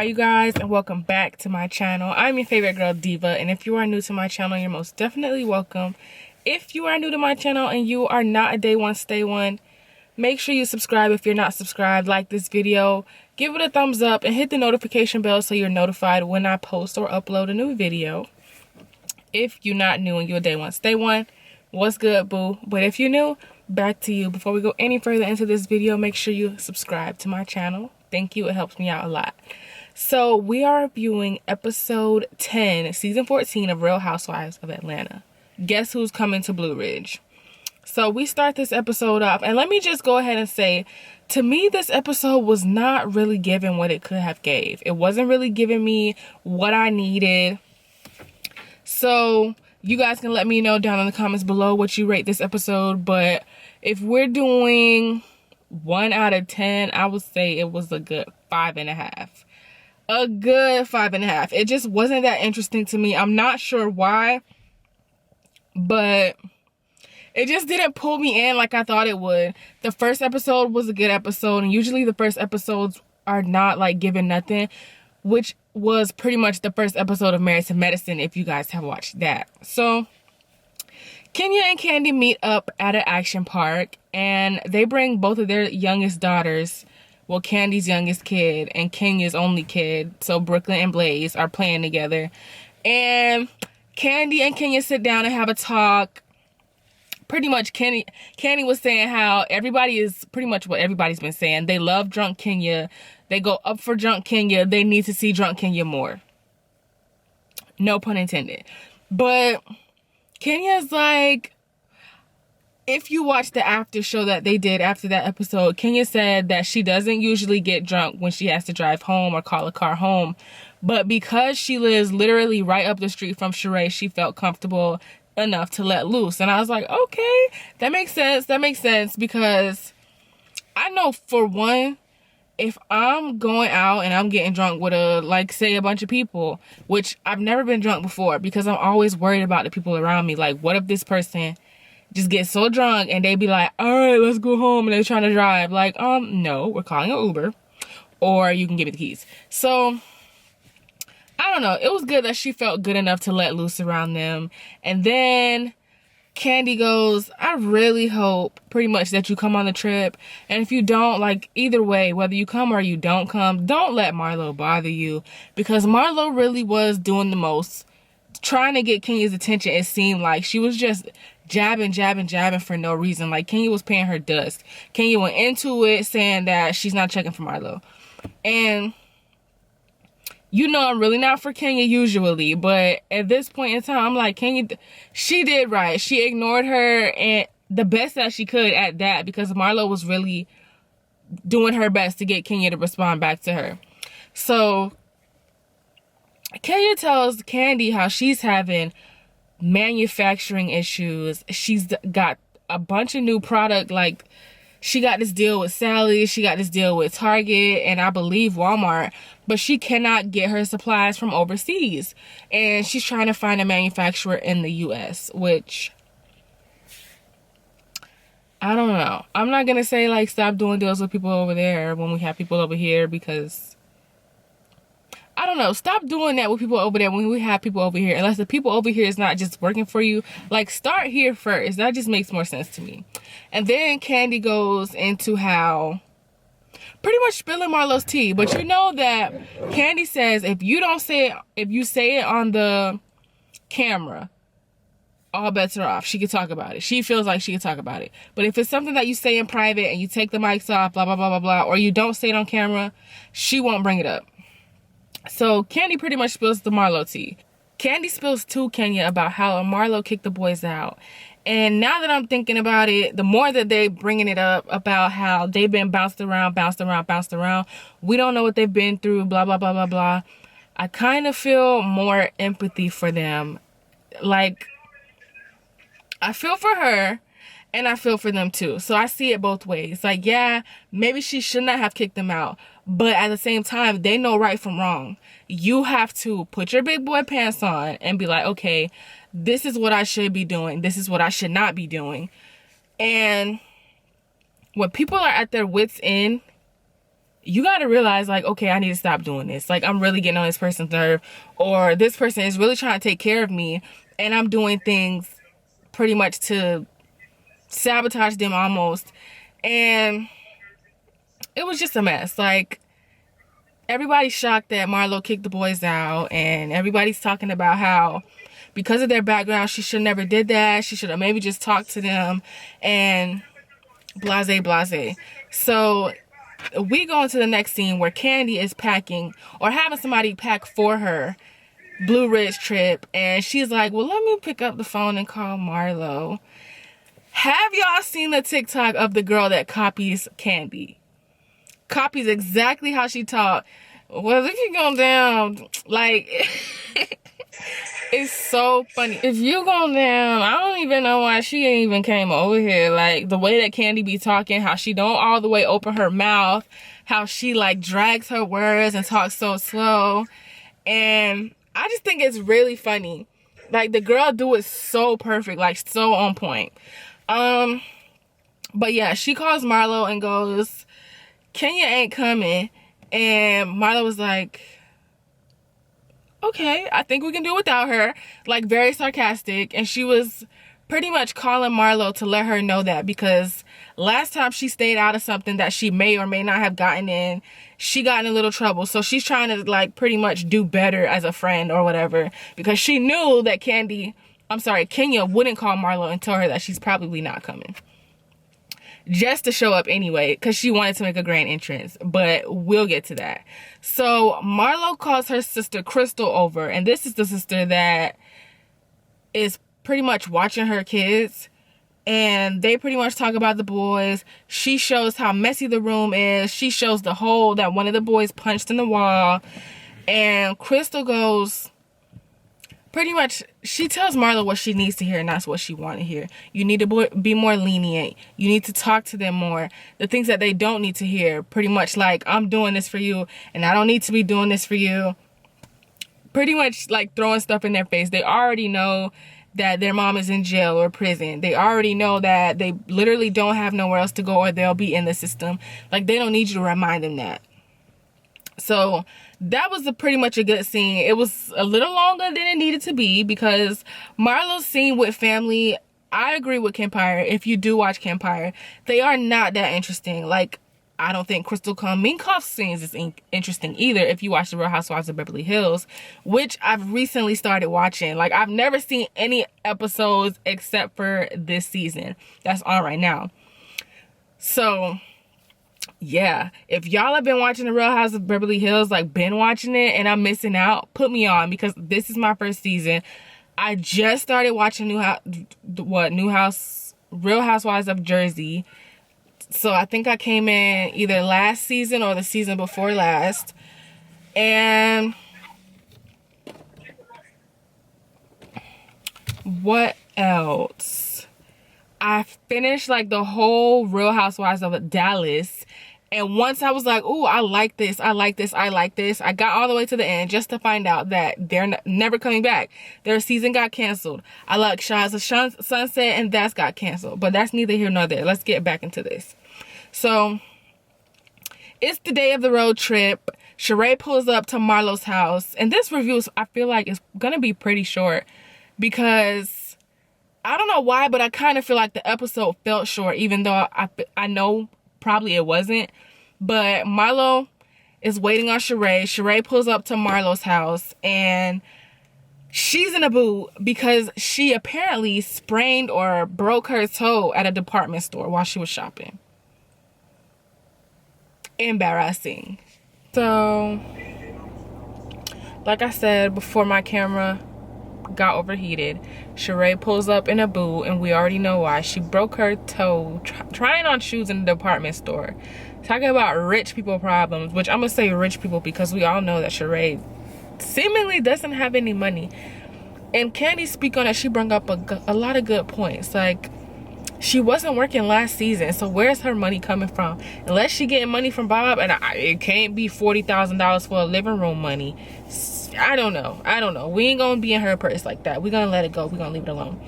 Hi you guys, and welcome back to my channel. I'm your favorite girl, Diva, and if you are new to my channel, you're most definitely welcome. If you are new to my channel and you are not a day one stay one, make sure you subscribe if you're not subscribed. Like this video, give it a thumbs up, and hit the notification bell so you're notified when I post or upload a new video. If you're not new and you're a day one stay one, what's good, boo? But if you're new, back to you. Before we go any further into this video, make sure you subscribe to my channel. Thank you, it helps me out a lot. So we are viewing episode 10, season 14 of Real Housewives of Atlanta. Guess who's coming to Blue Ridge? So we start this episode off, and let me just go ahead and say, to me, this episode was not really giving what it could have gave. It wasn't really giving me what I needed. So you guys can let me know down in the comments below what you rate this episode. But if we're doing 1 out of 10, I would say it was a good 5.5. A good 5.5. It just wasn't that interesting to me. I'm not sure why, but it just didn't pull me in like I thought it would. The first episode was a good episode, and usually the first episodes are not like giving nothing, which was pretty much the first episode of Married to Medicine, if you guys have watched that. So Kenya and Kandi meet up at an action park, and they bring both of their youngest daughters. Well, Kandi's youngest kid and Kenya's only kid, so Brooklyn and Blaze, are playing together. And Kandi and Kenya sit down and have a talk. Pretty much, Kandi was saying how everybody is pretty much what everybody's been saying. They love drunk Kenya. They go up for drunk Kenya. They need to see drunk Kenya more. No pun intended. But Kenya's like, if you watch the after show that they did after that episode, Kenya said that she doesn't usually get drunk when she has to drive home or call a car home. But because she lives literally right up the street from Sheree, she felt comfortable enough to let loose. And I was like, okay, that makes sense. That makes sense, because I know, for one, if I'm going out and I'm getting drunk with say a bunch of people, which I've never been drunk before because I'm always worried about the people around me. Like, what if this person just get so drunk and they be like, all right, let's go home, and they're trying to drive. Like, no, we're calling an Uber, or you can give me the keys. So I don't know. It was good that she felt good enough to let loose around them. And then Kandi goes, I really hope pretty much that you come on the trip. And if you don't, like, either way, whether you come or you don't come, don't let Marlo bother you, because Marlo really was doing the most, trying to get Kenya's attention. It seemed like she was just jabbing for no reason. Like, Kenya was paying her dust. Kenya went into it saying that she's not checking for Marlo. And you know, I'm really not for Kenya usually, but at this point in time, I'm like, Kenya, she did right. She ignored her, and the best that she could at that, because Marlo was really doing her best to get Kenya to respond back to her. So Kenya tells Kandi how she's having manufacturing issues. She's got a bunch of new product, like she got this deal with Sally, she got this deal with Target, and I believe Walmart, but she cannot get her supplies from overseas, and she's trying to find a manufacturer in the US, which I don't know. I'm not gonna say like stop doing deals with people over there when we have people over here, because I don't know. Stop doing that with people over there when we have people over here. Unless the people over here is not just working for you. Like, start here first. That just makes more sense to me. And then Kandi goes into how, pretty much spilling Marlo's tea. But you know that Kandi says if you say it on the camera, all bets are off. She could talk about it. She feels like she could talk about it. But if it's something that you say in private and you take the mics off, blah, blah, blah, blah, blah, or you don't say it on camera, she won't bring it up. So Kandi pretty much spills the Marlo tea. Kandi spills to Kenya about how Marlo kicked the boys out. And now that I'm thinking about it, the more that they're bringing it up about how they've been bounced around, we don't know what they've been through, blah, blah, blah, blah, blah. I kind of feel more empathy for them. Like, I feel for her, and I feel for them too. So I see it both ways. Like, yeah, maybe she should not have kicked them out, but at the same time, they know right from wrong. You have to put your big boy pants on and be like, okay, this is what I should be doing. This is what I should not be doing. And when people are at their wits' end, you got to realize, like, okay, I need to stop doing this. Like, I'm really getting on this person's nerve, or this person is really trying to take care of me, and I'm doing things pretty much to sabotage them almost. And it was just a mess. Like, everybody's shocked that Marlo kicked the boys out, and everybody's talking about how because of their background, she should never did that. She should have maybe just talked to them, and blase, blase. So we go into the next scene where Candy is packing, or having somebody pack for her, Blue Ridge trip, and she's like, well, let me pick up the phone and call Marlo. Have y'all seen the TikTok of the girl that copies Candy? Copies exactly how she talked. Well, if you go down, like, it's so funny. If you go down, I don't even know why she ain't even came over here. Like, the way that Candy be talking, how she don't all the way open her mouth, how she, like, drags her words and talks so slow. And I just think it's really funny. Like, the girl do it so perfect, like, so on point. But yeah, she calls Marlo and goes, Kenya ain't coming. And Marlo was like, okay, I think we can do without her. Like, very sarcastic. And she was pretty much calling Marlo to let her know that, because last time she stayed out of something that she may or may not have gotten in, she got in a little trouble. So she's trying to, like, pretty much do better as a friend or whatever, because she knew that Kenya wouldn't call Marlo and tell her that she's probably not coming, just to show up anyway, because she wanted to make a grand entrance. But we'll get to that. So Marlo calls her sister Crystal over, and this is the sister that is pretty much watching her kids, and they pretty much talk about the boys. She shows how messy the room is. She shows the hole that one of the boys punched in the wall, and Crystal goes, pretty much, she tells Marlo what she needs to hear, and that's what she wants to hear. You need to be more lenient. You need to talk to them more. The things that they don't need to hear. Pretty much like, I'm doing this for you, and I don't need to be doing this for you. Pretty much like throwing stuff in their face. They already know that their mom is in jail or prison. They already know that they literally don't have nowhere else to go, or they'll be in the system. Like, they don't need you to remind them that. So that was pretty much a good scene. It was a little longer than it needed to be, because Marlo's scene with family, I agree with Kempire. If you do watch Kempire, they are not that interesting. Like, I don't think Crystal Minkoff's scenes is interesting either if you watch The Real Housewives of Beverly Hills, which I've recently started watching. Like, I've never seen any episodes except for this season that's on right now. So yeah, if y'all have been watching The Real House of Beverly Hills, like, been watching it, and I'm missing out, put me on, because this is my first season. I just started watching Real Housewives of Jersey. So I think I came in either last season or the season before last. And what else? I finished, like, the whole Real Housewives of Dallas. And once I was like, ooh, I like this, I like this, I like this, I got all the way to the end just to find out that they're never coming back. Their season got canceled. I like Shahs of Sunset, and that's got canceled. But that's neither here nor there. Let's get back into this. So it's the day of the road trip. Sheree pulls up to Marlo's house. And this review, I feel like, is going to be pretty short, because I don't know why, but I kind of feel like the episode felt short, even though I know probably it wasn't. But Marlo is waiting on Sheree. Sheree pulls up to Marlo's house, and she's in a boot because she apparently sprained or broke her toe at a department store while she was shopping. Embarrassing. So, like I said before, my camera got overheated. Sheree pulls up in a boot, and we already know why. She broke her toe trying on shoes in the department store. Talking about rich people problems, which I'm gonna say rich people because we all know that Sheree seemingly doesn't have any money. And Candy speak on it. She brought up a lot of good points. Like, she wasn't working last season, so where's her money coming from? Unless she getting money from Bob, and it can't be $40,000 for a living room money. I don't know. We ain't gonna be in her purse like that. We're gonna let it go. We're gonna leave it alone.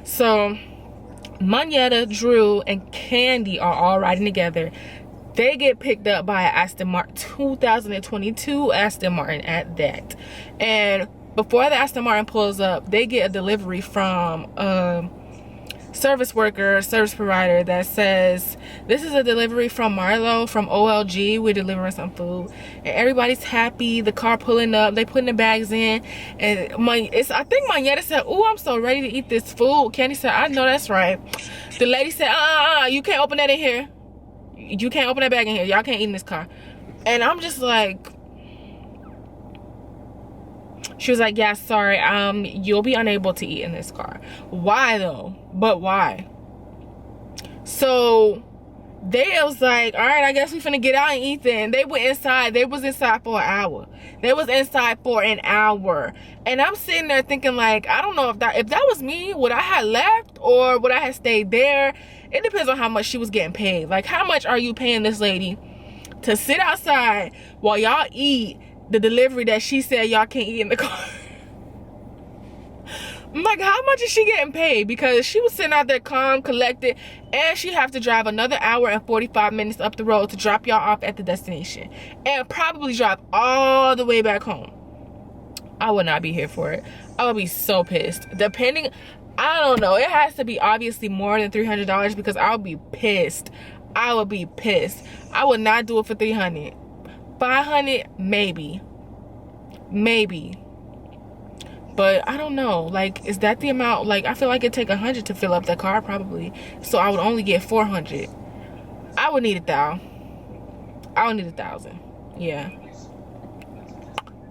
So Monyetta, Drew, and Candy are all riding together. They get picked up by an Aston Martin, 2022 Aston Martin at that. And before the Aston Martin pulls up, they get a delivery from service worker, service provider that says, this is a delivery from Marlo from OLG, we're delivering some food. And everybody's happy, the car pulling up, they putting the bags in, and I think Mayetta said, oh, I'm so ready to eat this food. Candy said, I know that's right. The lady said, you can't open that in here. You can't open that bag in here. Y'all can't eat in this car. And I'm just like, she was like, yeah, sorry, you'll be unable to eat in this car. Why though? But why? So they was like, all right, I guess we finna get out and eat then. They went inside. They was inside for an hour. They was inside for an hour. And I'm sitting there thinking, like, I don't know if that was me, would I have left or would I have stayed there? It depends on how much she was getting paid. Like, how much are you paying this lady to sit outside while y'all eat the delivery that she said y'all can't eat in the car? I'm like, how much is she getting paid? Because she was sitting out there calm, collected, and she have to drive another hour and 45 minutes up the road to drop y'all off at the destination, and probably drive all the way back home. I would not be here for it. I would be so pissed. Depending, I don't know, it has to be obviously more than $300 because I would be pissed. I would be pissed. I would not do it for $300. $500, maybe. But I don't know, like, is that the amount? Like, I feel like it'd take $100 to fill up the car probably, so I would only get $400. I would need $1,000. I would need $1,000.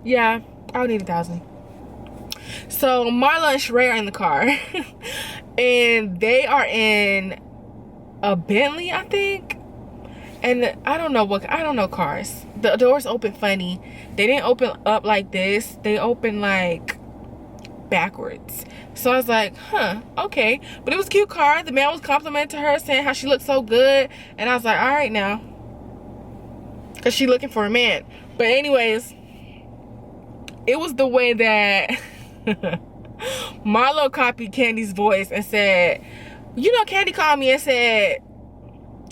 Yeah, I would need $1,000. So Marla and Sheree are in the car and they are in a Bentley, I think. And I don't know cars. The doors open funny. They didn't open up like this. They open like backwards. So I was like, huh, okay. But it was a cute car. The man was complimenting her, saying how she looked so good. And I was like, all right now. Because she looking for a man. But anyways, it was the way that Marlo copied Candy's voice and said, you know, Candy called me and said,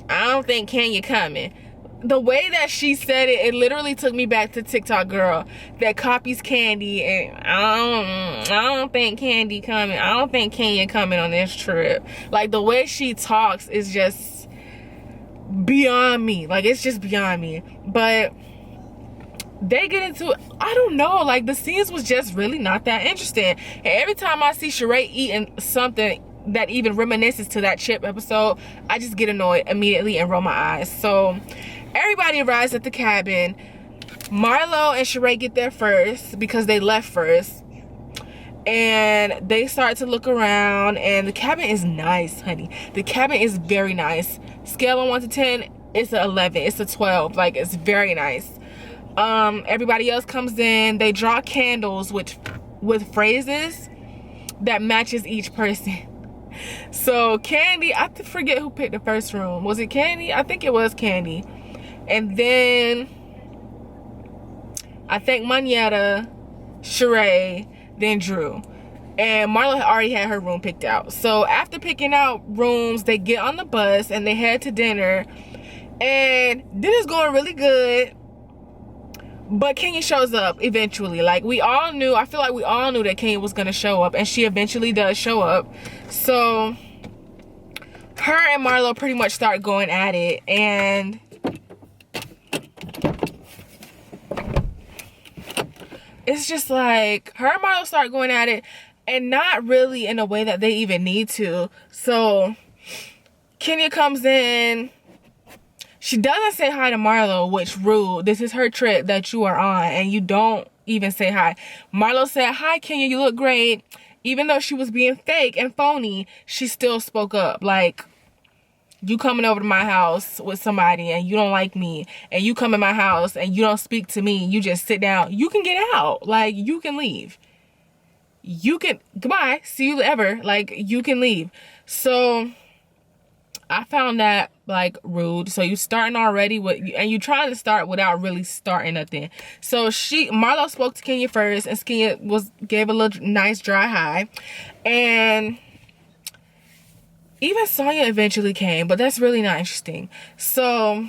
I don't think Kenya coming. The way that she said it, it literally took me back to TikTok girl that copies Candy, and I don't think Candy coming. I don't think Kenya coming on this trip. Like, the way she talks is just beyond me. Like, it's just beyond me. But they get into, I don't know, like, the scenes was just really not that interesting. And every time I see Sheree eating something that even reminisces to that chip episode, I just get annoyed immediately and roll my eyes. So everybody arrives at the cabin. Marlo and Sheree get there first because they left first, and they start to look around, and the cabin is nice, honey. The cabin is very nice. Scale on 1 to 10, it's an 11, it's a 12. Like, it's very nice. Everybody else comes in. They draw candles with phrases that matches each person. So Candy, I forget who picked the first room. Was it Candy? I think it was Candy. And then I think Mayetta, Sheree, then Drew. And Marla already had her room picked out. So after picking out rooms, they get on the bus and they head to dinner. And dinner's going really good. But Kenya shows up eventually. Like, we all knew, I feel like we all knew that Kenya was gonna show up, and she eventually does show up. So her and Marlo pretty much start going at it, and it's just like, her and Marlo start going at it, and not really in a way that they even need to. So Kenya comes in. She doesn't say hi to Marlo, which rude. This is her trip that you are on, and you don't even say hi. Marlo said, hi, Kenya, you look great. Even though she was being fake and phony, she still spoke up. Like, you coming over to my house with somebody and you don't like me, and you come in my house and you don't speak to me, you just sit down, you can get out. Like, you can leave. You can, goodbye, see you ever. Like, you can leave. So I found that, like, rude. So you starting already with, and you trying to start without really starting nothing. So Marlo spoke to Kenya first, and Kenya gave a little nice dry hi, and even Sonya eventually came, but that's really not interesting. So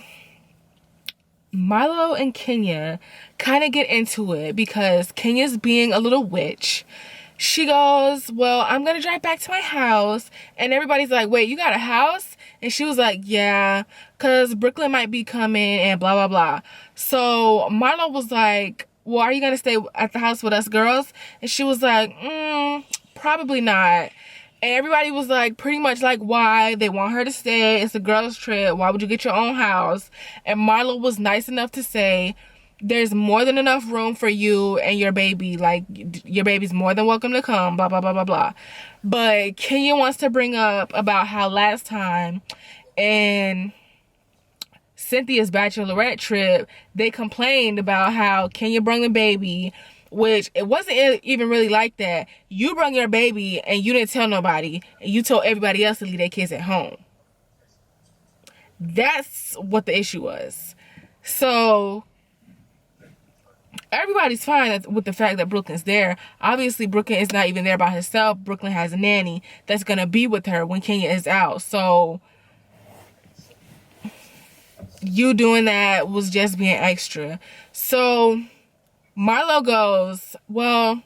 Milo and Kenya kind of get into it because Kenya's being a little witch. She goes, well, I'm gonna drive back to my house. And everybody's like, wait, you got a house? And she was like, yeah, because Brooklyn might be coming and blah, blah, blah. So Milo was like, well, are you gonna stay at the house with us girls? And she was like, probably not. And everybody was like, pretty much like, why? They want her to stay. It's a girls' trip. Why would you get your own house? And Marlo was nice enough to say, there's more than enough room for you and your baby. Like, your baby's more than welcome to come, blah, blah, blah, blah, blah. But Kenya wants to bring up about how last time in Cynthia's bachelorette trip, they complained about how Kenya brought the baby, which it wasn't even really like that. You brought your baby and you didn't tell nobody, and you told everybody else to leave their kids at home. That's what the issue was. So everybody's fine with the fact that Brooklyn's there. Obviously, Brooklyn is not even there by herself. Brooklyn has a nanny that's gonna be with her when Kenya is out. So you doing that was just being extra. So Marlo goes, well,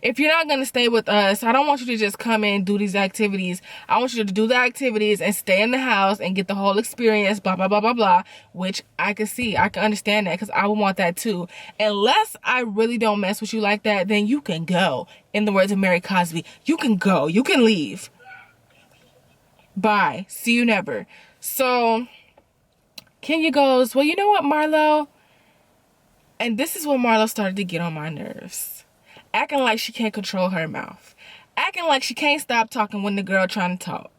if you're not going to stay with us, I don't want you to just come in and do these activities. I want you to do the activities and stay in the house and get the whole experience, blah, blah, blah, blah, blah, which I can see. I can understand that because I would want that too. Unless I really don't mess with you like that, then you can go. In the words of Mary Cosby, you can go. You can leave. Bye. See you never. So Kenya goes, well, you know what, Marlo? And this is when Marlo started to get on my nerves. Acting like she can't control her mouth. Acting like she can't stop talking when the girl trying to talk.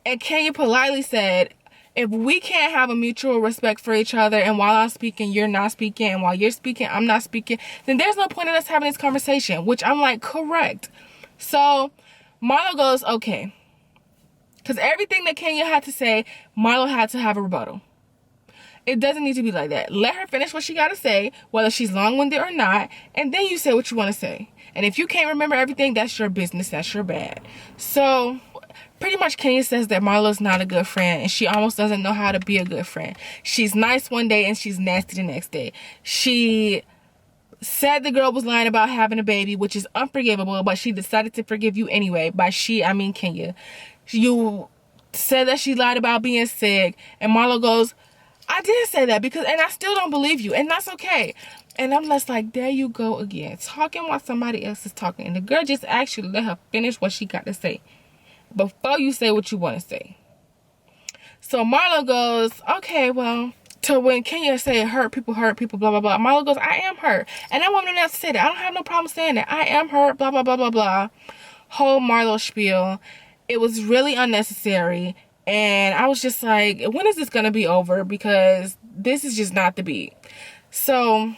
And Kenya politely said, if we can't have a mutual respect for each other, and while I'm speaking, you're not speaking, and while you're speaking, I'm not speaking, then there's no point in us having this conversation. Which I'm like, correct. So Marlo goes, okay. Because everything that Kenya had to say, Marlo had to have a rebuttal. It doesn't need to be like that. Let her finish what she got to say, whether she's long-winded or not, and then you say what you want to say. And if you can't remember everything, that's your business. That's your bad. So pretty much Kenya says that Marlo's not a good friend, and she almost doesn't know how to be a good friend. She's nice one day, and she's nasty the next day. She said the girl was lying about having a baby, which is unforgivable, but she decided to forgive you anyway. By she, I mean Kenya. You said that she lied about being sick, and Marlo goes, I did say that because, and I still don't believe you, and that's okay. And I'm just like, there you go again, talking while somebody else is talking. And the girl just actually let her finish what she got to say before you say what you want to say. So Marlo goes, okay, well, to when Kenya say hurt people, blah, blah, blah. Marlo goes, I am hurt. And I want them to have to say that. I don't have no problem saying that. I am hurt, blah, blah, blah, blah, blah. Whole Marlo spiel. It was really unnecessary. And I was just like, when is this going to be over? Because this is just not the beat. So,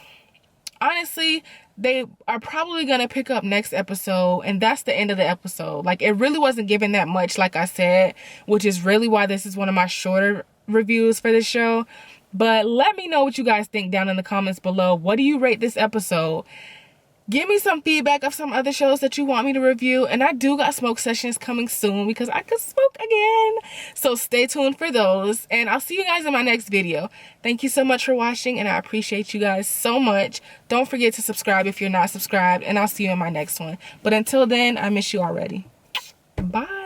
honestly, they are probably going to pick up next episode. And that's the end of the episode. Like, it really wasn't given that much, like I said. Which is really why this is one of my shorter reviews for this show. But let me know what you guys think down in the comments below. What do you rate this episode? Give me some feedback of some other shows that you want me to review. And I do got smoke sessions coming soon because I could smoke again. So stay tuned for those. And I'll see you guys in my next video. Thank you so much for watching. And I appreciate you guys so much. Don't forget to subscribe if you're not subscribed. And I'll see you in my next one. But until then, I miss you already. Bye.